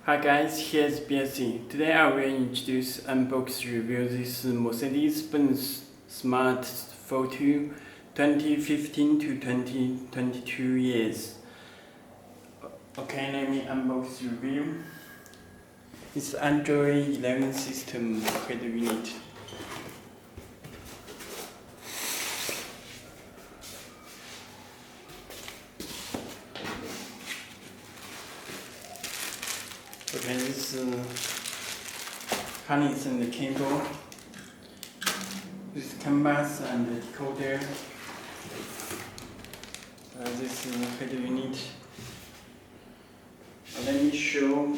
Hi guys, here's Belsee. Today I will introduce unbox review this Mercedes-Benz Smart Fortwo 2015 to 2022 years. Okay, let me unbox review. It's Android 11 system head unit. Okay, this harness and the cable, this canvas and the decoder, this head unit. Let me show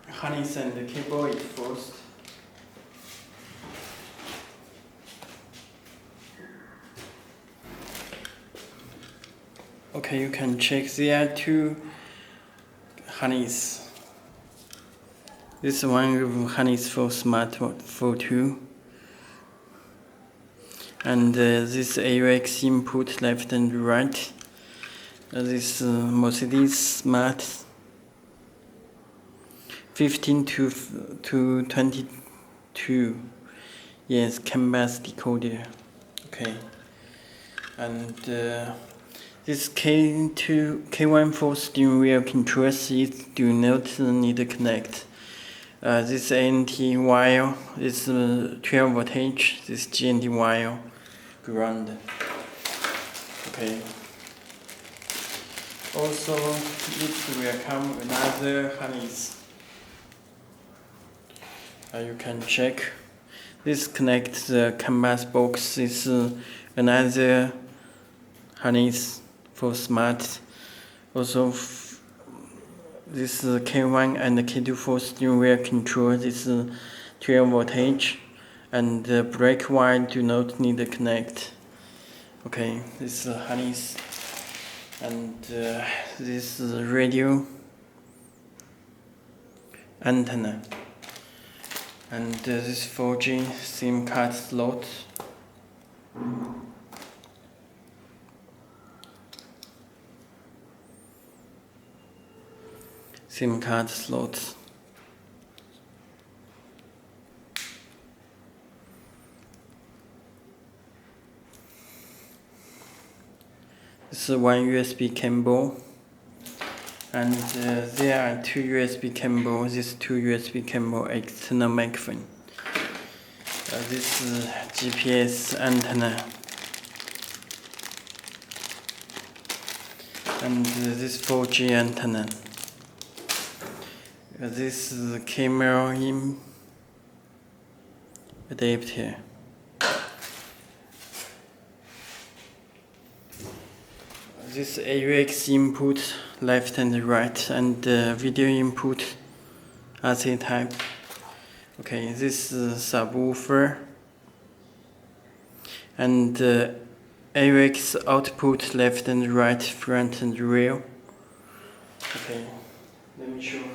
harness and the cable it first. Okay, you can check there are two harness. This one harness for Smart Fortwo, and this AUX input left and right. This Mercedes Smart 15 to 22 years canvas decoder. Okay, and this K1 for steering wheel controls it do not need to connect. This ANT wire is 12 voltage, this GND wire ground. Okay. Also, it will come another harness. You can check. This connects the canvas box. This is another harness for Smart. Also, this is K1 and K2 for steering wheel control. This is 12 voltage, and the brake wire do not need to connect. Okay, this is harness, and this is radio antenna, and this 4G SIM card slot. SIM card slots. This is one USB cable, and there are two USB cables. This two USB cable external microphone. This is GPS antenna, and this 4G antenna. This is the camera in adapter. This AUX input left and right, and video input AC type. Okay, this is subwoofer, and AUX output left and right, front and rear. Okay, let me show you.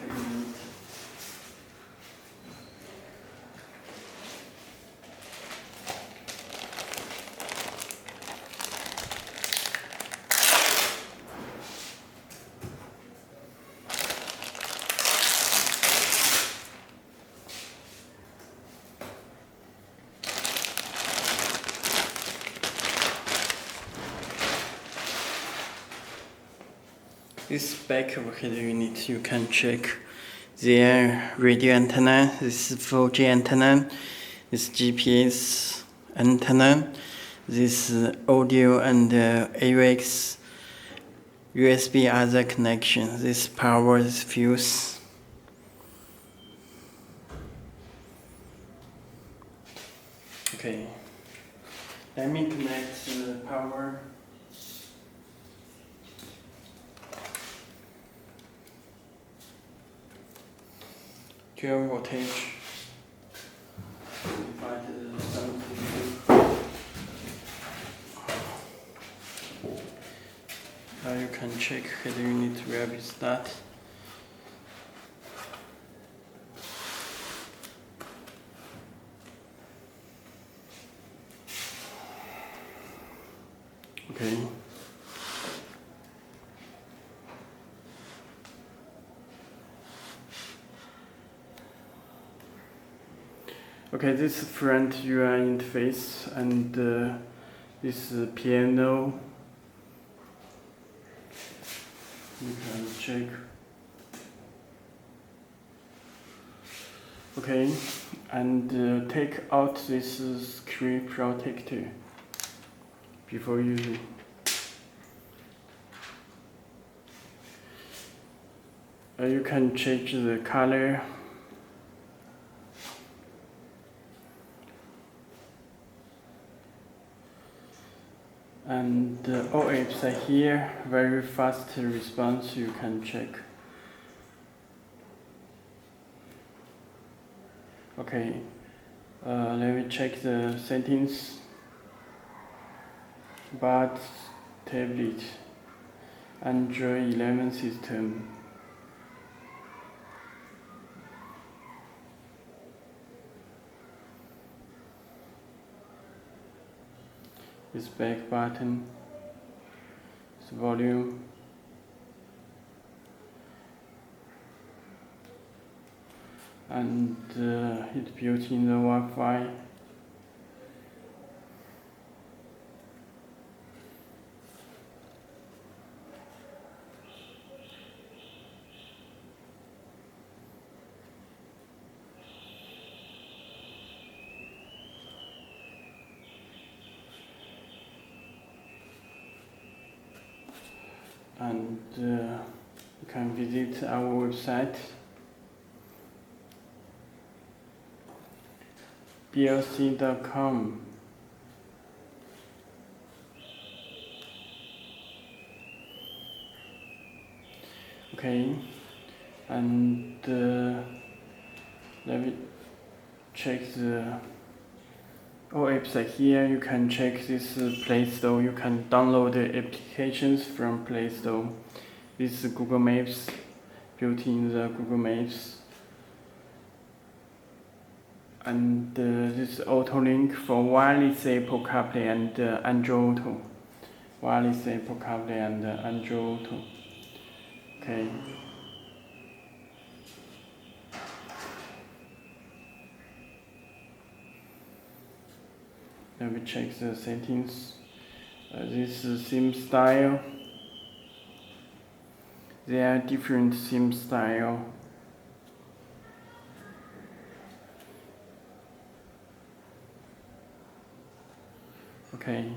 This back of head unit, you can check their radio antenna, this 4G antenna, this GPS antenna, this audio and AUX USB other connection, this power is fuse. Okay, let me connect the power. Voltage. Now you can check head unit where we start. Okay. Okay, this is front UI interface, and this is piano. You can check. Okay, and take out this screen protector before using. You can change the color. And all apps are here, very fast response, you can check. Okay, let me check the settings. But tablet, Android 11 system. This back button, this volume, and it's built in the Wi-Fi. And you can visit our website Belsee.com. Okay, and let me check the all apps are here. You can check this Play Store. You can download the applications from Play Store. This is Google Maps, built in the Google Maps. And this auto link for wireless Apple CarPlay and Android Auto. Wireless Apple CarPlay and Android Auto. Okay. Let me check the settings. This is theme style. There are different theme style. Okay.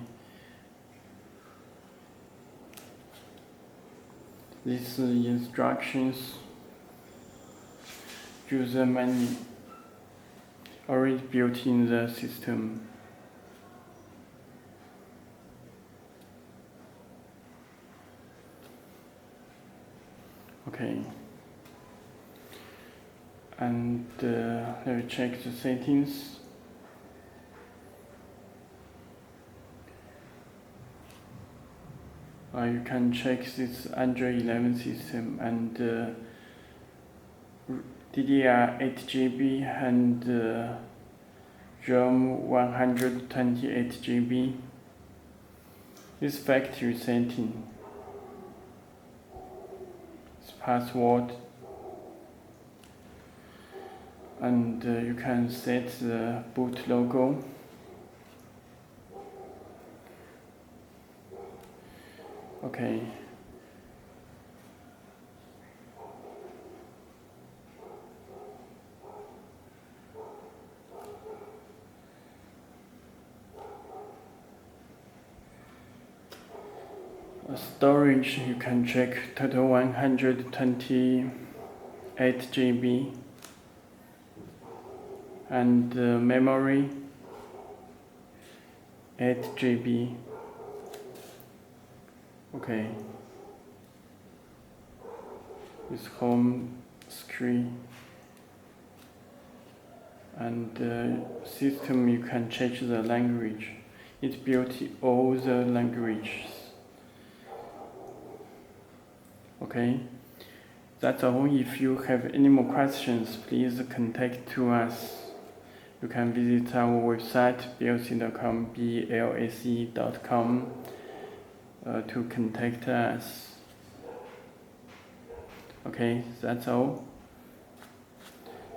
These instructions. User manual. Already built in the system. Okay, and let me check the settings. You can check this Android 11 system and DDR 8GB and RAM 128GB. This factory setting. Password, and you can set the boot logo. Okay. Storage, you can check total 128 GB, and memory 8 GB. Okay, this home screen, and system, you can change the language. It's built all the languages. Okay, that's all. If you have any more questions, please contact to us. You can visit our website belsee.com, blse.com, to contact us. Okay, that's all.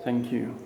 Thank you.